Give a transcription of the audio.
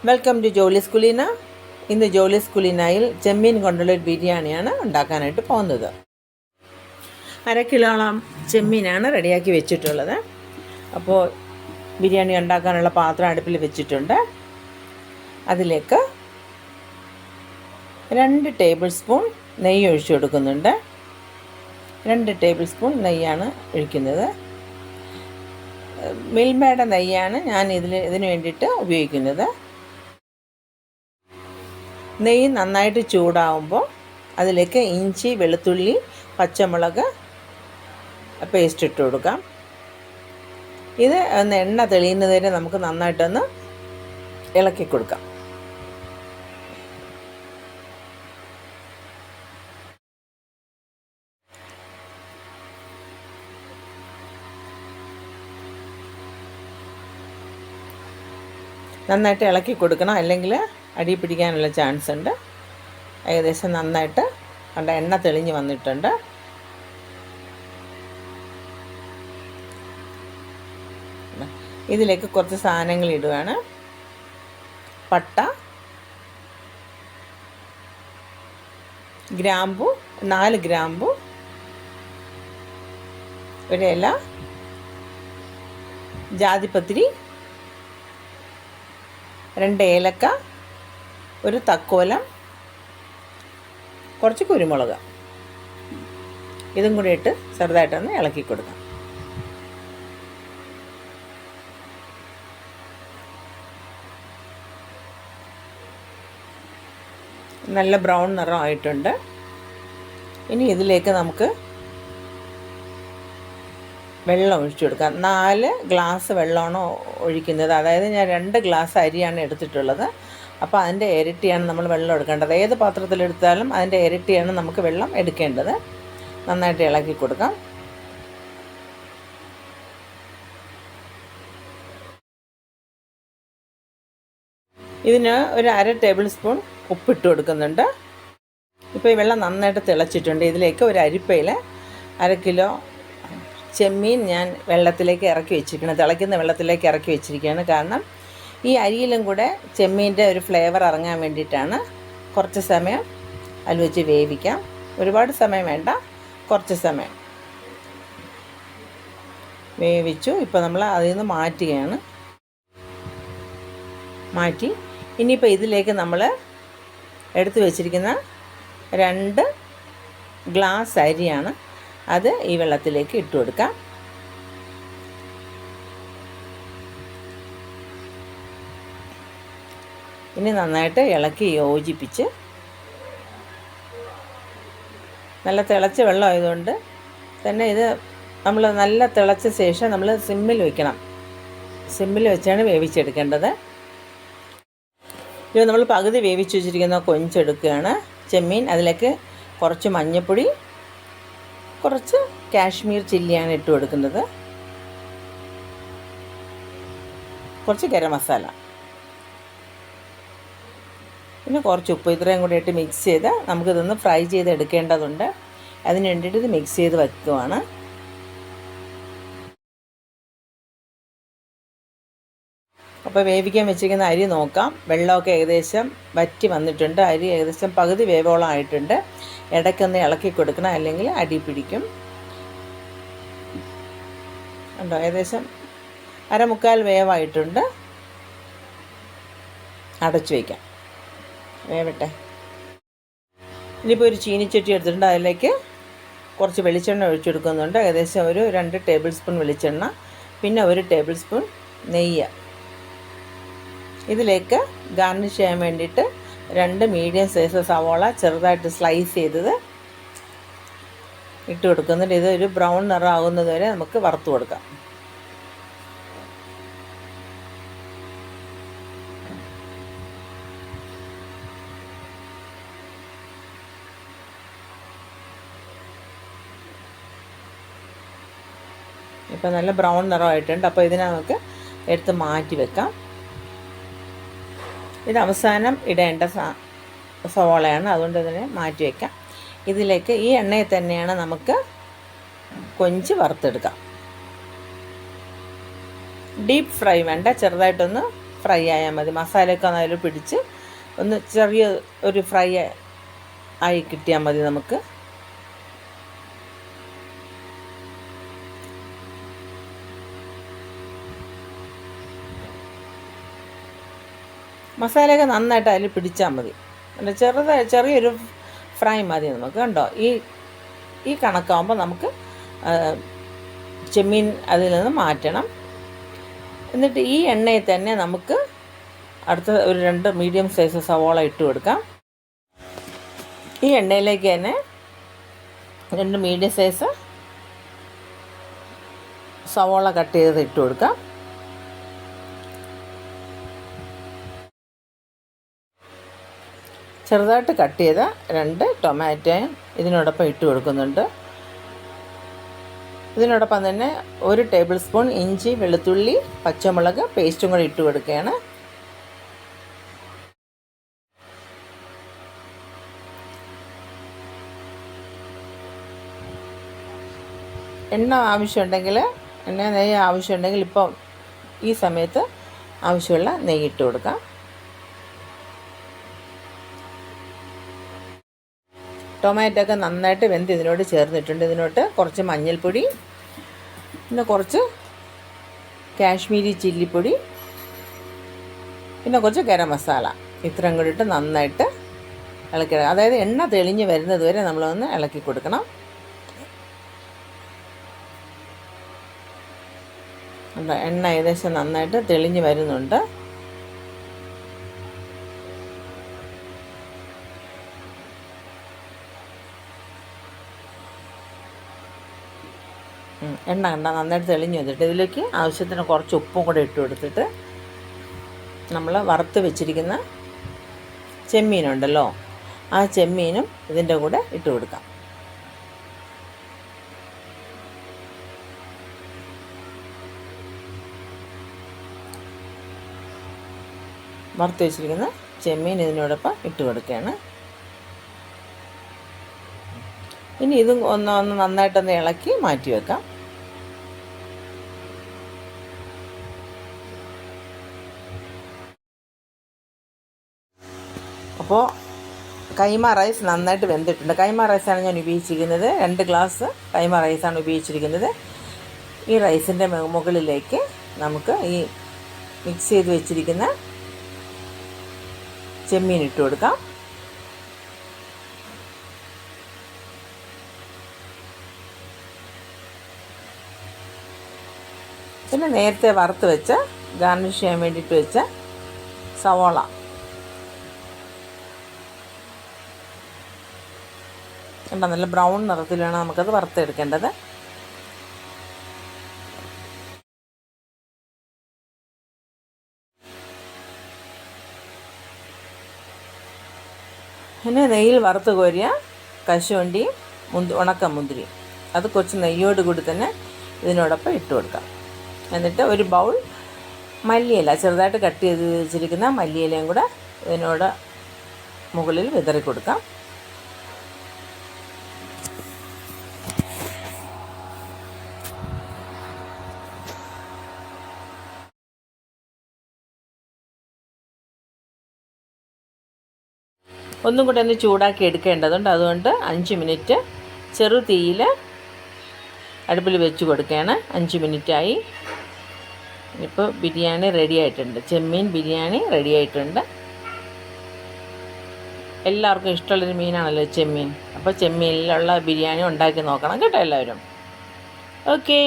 Welcome to ജോലീസ് കുലീന. ഇന്ന് ജോലീസ് കുലീനയിൽ ചെമ്മീൻ കൊണ്ടുള്ള ഒരു ബിരിയാണിയാണ് ഉണ്ടാക്കാനായിട്ട് പോകുന്നത്. 1/2 കിലോളം ചെമ്മീനാണ് റെഡിയാക്കി വെച്ചിട്ടുള്ളത്. അപ്പോൾ ബിരിയാണി ഉണ്ടാക്കാനുള്ള പാത്രം അടുപ്പിൽ വെച്ചിട്ടുണ്ട്. അതിലേക്ക് 2 ടേബിൾ സ്പൂൺ നെയ്യ് ഒഴിച്ചു കൊടുക്കുന്നുണ്ട്. 2 ടേബിൾ സ്പൂൺ നെയ്യാണ് ഒഴിക്കുന്നത്. മിൽമയുടെ നെയ്യാണ് ഞാൻ ഇതിന് വേണ്ടിയിട്ട് ഉപയോഗിക്കുന്നത്. നെയ്യ് നന്നായിട്ട് ചൂടാവുമ്പോൾ അതിലേക്ക് ഇഞ്ചി, വെളുത്തുള്ളി, പച്ചമുളക് പേസ്റ്റ് ഇട്ട് കൊടുക്കാം. ഇത് ഒന്ന് എണ്ണ തെളിയുന്നത് വരെ നമുക്ക് നന്നായിട്ടൊന്ന് ഇളക്കി കൊടുക്കാം. നന്നായിട്ട് ഇളക്കി കൊടുക്കണം, അല്ലെങ്കിൽ അടി പിടിക്കാനുള്ള ചാൻസ് ഉണ്ട്. ഏകദേശം നന്നായിട്ട് കണ്ട എണ്ണ തെളിഞ്ഞ് വന്നിട്ടുണ്ട്. ഇതിലേക്ക് കുറച്ച് സാധനങ്ങൾ ഇടുകയാണ്. പട്ട, ഗ്രാമ്പു, 4 ഗ്രാമ്പു, ഒരു ഇല, ജാതിപത്രി, 2 ഏലക്ക, ഒരു തക്കോലം, കുറച്ച് കുരുമുളക്. ഇതും കൂടി ഇട്ട് ചെറുതായിട്ടൊന്ന് ഇളക്കി കൊടുക്കാം. നല്ല ബ്രൗൺ നിറമായിട്ടുണ്ട്. ഇനി ഇതിലേക്ക് നമുക്ക് വെള്ളം ഒഴിച്ചു കൊടുക്കാം. 4 ഗ്ലാസ് വെള്ളമാണ് ഒഴിക്കുന്നത്. അതായത് ഞാൻ 2 ഗ്ലാസ് അരിയാണ് എടുത്തിട്ടുള്ളത്. അപ്പോൾ അതിൻ്റെ ഇരട്ടിയാണ് നമ്മൾ വെള്ളം എടുക്കേണ്ടത്. ഏത് പാത്രത്തിലെടുത്താലും അതിൻ്റെ ഇരട്ടിയാണ് നമുക്ക് വെള്ളം എടുക്കേണ്ടത്. നന്നായിട്ട് ഇളക്കി കൊടുക്കാം. ഇതിന് ഒരു 1/2 ടേബിൾ സ്പൂൺ ഉപ്പിട്ട് കൊടുക്കുന്നുണ്ട്. ഇപ്പോൾ ഈ വെള്ളം നന്നായിട്ട് തിളച്ചിട്ടുണ്ട്. ഇതിലേക്ക് ഒരു അരിപ്പയിൽ 1/2 കിലോ ചെമ്മീൻ ഞാൻ വെള്ളത്തിലേക്ക് ഇറക്കി വെച്ചിരിക്കുകയാണ്. തിളയ്ക്കുന്ന വെള്ളത്തിലേക്ക് ഇറക്കി വെച്ചിരിക്കുകയാണ്. കാരണം ഈ അരിയിലും കൂടെ ചെമ്മീൻ്റെ ഒരു ഫ്ലേവർ ഇറങ്ങാൻ വേണ്ടിയിട്ടാണ്. കുറച്ച് സമയം അതിൽ വെച്ച് വേവിക്കാം. ഒരുപാട് സമയം വേണ്ട, കുറച്ച് സമയം വേവിച്ചു. ഇപ്പോൾ നമ്മൾ അതിൽ നിന്ന് മാറ്റുകയാണ്. മാറ്റി ഇനിയിപ്പോൾ ഇതിലേക്ക് നമ്മൾ എടുത്തു വച്ചിരിക്കുന്ന 2 ഗ്ലാസ് അരിയാണ്. അത് ഈ വെള്ളത്തിലേക്ക് ഇട്ട് കൊടുക്കാം. ഇനി നന്നായിട്ട് ഇളക്കി യോജിപ്പിച്ച്, നല്ല തിളച്ച വെള്ളം ആയതുകൊണ്ട് തന്നെ ഇത് നമ്മൾ നല്ല തിളച്ച ശേഷം നമ്മൾ സിമ്മിൽ വയ്ക്കണം. സിമ്മിൽ വെച്ചാണ് വേവിച്ചെടുക്കേണ്ടത്. ഇത് നമ്മൾ പകുതി വേവിച്ച് വെച്ചിരിക്കുന്ന കൊഞ്ചെടുക്കുകയാണ് ചെമ്മീൻ. അതിലേക്ക് കുറച്ച് മഞ്ഞൾപ്പൊടി, കുറച്ച് കാശ്മീർ ചില്ലിയാണ് ഇട്ട് കൊടുക്കുന്നത്, കുറച്ച് ഗരം മസാല, പിന്നെ കുറച്ച് ഉപ്പ്. ഇത്രയും കൂടി ഇട്ട് മിക്സ് ചെയ്ത് നമുക്കിതൊന്ന് ഫ്രൈ ചെയ്ത് എടുക്കേണ്ടതുണ്ട്. അതിന് വേണ്ടിയിട്ട് ഇത് മിക്സ് ചെയ്ത് വയ്ക്കുവാണ്. അപ്പോൾ വേവിക്കാൻ വെച്ചിരിക്കുന്ന അരി നോക്കാം. വെള്ളമൊക്കെ ഏകദേശം വറ്റി വന്നിട്ടുണ്ട്. അരി ഏകദേശം പകുതി വേവോളം ആയിട്ടുണ്ട്. ഇടയ്ക്കൊന്ന് ഇളക്കി കൊടുക്കണം, അല്ലെങ്കിൽ അടി പിടിക്കും. ഉണ്ടോ, ഏകദേശം 1/4 വേവായിട്ടുണ്ട്. അടച്ചു വയ്ക്കാം, വേവട്ടെ. ഇനിയിപ്പോൾ ഒരു ചീനിച്ചട്ടി എടുത്തിട്ടുണ്ട്. അതിലേക്ക് കുറച്ച് വെളിച്ചെണ്ണ ഒഴിച്ചെടുക്കുന്നുണ്ട്. ഏകദേശം ഒരു 2 ടേബിൾ സ്പൂൺ വെളിച്ചെണ്ണ, പിന്നെ 1 ടേബിൾ സ്പൂൺ നെയ്യ്. ഇതിലേക്ക് ഗാർണിഷ് ചെയ്യാൻ വേണ്ടിയിട്ട് 2 മീഡിയം സൈസ് സവോള ചെറുതായിട്ട് സ്ലൈസ് ചെയ്തത് ഇട്ട് കൊടുക്കുന്നുണ്ട്. ഇത് ഒരു ബ്രൗൺ നിറമാകുന്നത് വരെ നമുക്ക് വറുത്ത് കൊടുക്കാം. ഇപ്പോൾ നല്ല ബ്രൗൺ നിറമായിട്ടുണ്ട്. അപ്പോൾ ഇതിനെ നമുക്ക് എടുത്ത് മാറ്റി വെക്കാം. ഇത് അവസാനം ഇടേണ്ട സവോളയാണ്, അതുകൊണ്ട് ഇതിനെ മാറ്റി വയ്ക്കാം. ഇതിലേക്ക് ഈ എണ്ണയിൽ തന്നെയാണ് നമുക്ക് കൊഞ്ച് വറുത്തെടുക്കാം. ഡീപ്പ് ഫ്രൈ വേണ്ട, ചെറുതായിട്ടൊന്ന് ഫ്രൈ ആയാൽ മതി. മസാലയൊക്കെ അതിൽ പിടിച്ച് ഒന്ന് ചെറിയ ഒരു ഫ്രൈ ആയി കിട്ടിയാൽ മതി നമുക്ക്. മസാലയൊക്കെ നന്നായിട്ട് അതിൽ പിടിച്ചാൽ മതി. ചെറിയൊരു ഫ്രൈ മതി നമുക്ക്. കണ്ടോ, ഈ കണക്കാകുമ്പോൾ നമുക്ക് ചെമ്മീൻ അതിൽ നിന്ന് മാറ്റണം. എന്നിട്ട് ഈ എണ്ണയിൽ തന്നെ നമുക്ക് അടുത്ത ഒരു 2 മീഡിയം സൈസ് സവോള ഇട്ട് കൊടുക്കാം. ഈ എണ്ണയിലേക്ക് തന്നെ 2 മീഡിയം സൈസ് സവോള കട്ട് ചെയ്ത് ഇട്ട് കൊടുക്കാം. ചെറുതായിട്ട് കട്ട് ചെയ്ത 2 ടൊമാറ്റോയും ഇതിനോടൊപ്പം ഇട്ട് കൊടുക്കുന്നുണ്ട്. ഇതിനോടൊപ്പം തന്നെ 1 ടേബിൾ സ്പൂൺ ഇഞ്ചി, വെളുത്തുള്ളി, പച്ചമുളക് പേസ്റ്റും കൂടി ഇട്ട് കൊടുക്കുകയാണ്. എണ്ണ നെയ്യ് ആവശ്യമുണ്ടെങ്കിൽ ഇപ്പോൾ ഈ സമയത്ത് ആവശ്യമുള്ള നെയ്യ് ഇട്ട് കൊടുക്കാം. ടൊമാറ്റോ ഒക്കെ നന്നായിട്ട് വെന്ത് ഇതിനോട് ചേർന്നിട്ടുണ്ട്. ഇതിനോട്ട് കുറച്ച് മഞ്ഞൾപ്പൊടി, പിന്നെ കുറച്ച് കാശ്മീരി ചില്ലിപ്പൊടി, പിന്നെ കുറച്ച് ഗരം മസാല, ഇത്രയും കൂടി ഇട്ട് നന്നായിട്ട് ഇളക്കി. അതായത് എണ്ണ തെളിഞ്ഞ് വരുന്നത് വരെ നമ്മളൊന്ന് ഇളക്കി കൊടുക്കണം. എണ്ണ ഏകദേശം നന്നായിട്ട് തെളിഞ്ഞ് വരുന്നുണ്ട്. എണ്ണ നന്നായിട്ട് തെളിഞ്ഞ് വന്നിട്ട് ഇതിലേക്ക് ആവശ്യത്തിന് കുറച്ച് ഉപ്പും കൂടെ ഇട്ട് കൊടുത്തിട്ട് നമ്മൾ വറുത്ത് വെച്ചിരിക്കുന്ന ചെമ്മീനുണ്ടല്ലോ, ആ ചെമ്മീനും ഇതിൻ്റെ കൂടെ ഇട്ട് കൊടുക്കാം. വറുത്ത് വെച്ചിരിക്കുന്ന ചെമ്മീൻ ഇതിനോടൊപ്പം ഇട്ട് കൊടുക്കുകയാണ്. ഇനി ഇതും ഒന്ന് നന്നായിട്ടൊന്ന് ഇളക്കി മാറ്റി വെക്കാം. അപ്പോൾ കൈമ റൈസ് നന്നായിട്ട് വെന്തിട്ടുണ്ട്. കൈമ റൈസാണ് ഞാൻ ഉപയോഗിച്ചിരിക്കുന്നത്. 2 ഗ്ലാസ് കൈമ റൈസാണ് ഉപയോഗിച്ചിരിക്കുന്നത്. ഈ റൈസിൻ്റെ മുകളിലേക്ക് നമുക്ക് ഈ മിക്സ് ചെയ്ത് വെച്ചിരിക്കുന്ന ചെമ്മീൻ ഇട്ട് കൊടുക്കാം. പിന്നെ നേരത്തെ വറുത്ത് വെച്ച ഗാർണിഷ് ചെയ്യാൻ വേണ്ടിയിട്ട് വെച്ച സവോള, നല്ല ബ്രൗൺ നിറത്തിലാണ് നമുക്കത് വറുത്തെടുക്കേണ്ടത്. പിന്നെ നെയ്യിൽ വറുത്ത് കോരിയ കശുവണ്ടിയും ഉണക്കമുന്തിരിയും അത് കുറച്ച് നെയ്യോട് കൂടി തന്നെ ഇതിനോടൊപ്പം ഇട്ട് കൊടുക്കാം. എന്നിട്ട് ഒരു ബൗൾ മല്ലിയില, ചെറുതായിട്ട് കട്ട് ചെയ്ത് വെച്ചിരിക്കുന്ന മല്ലിയിലയും കൂടെ ഇതിനോട് മുകളിൽ വിതറി കൊടുക്കാം. ഒന്നും കൂടെ ഒന്ന് ചൂടാക്കി എടുക്കേണ്ടതുണ്ട്. അതുകൊണ്ട് 5 മിനിറ്റ് ചെറു തീയിൽ അടുപ്പിൽ വെച്ച് കൊടുക്കുകയാണ്. 5 മിനിറ്റായി. ഇപ്പോൾ ബിരിയാണി റെഡി ആയിട്ടുണ്ട്. ചെമ്മീൻ ബിരിയാണി റെഡി ആയിട്ടുണ്ട്. എല്ലാവർക്കും ഇഷ്ടമുള്ളൊരു മീനാണല്ലോ ചെമ്മീൻ. അപ്പോൾ ചെമ്മീനിലുള്ള ബിരിയാണി ഉണ്ടാക്കി നോക്കണം കേട്ടോ എല്ലാവരും. ഓക്കേ.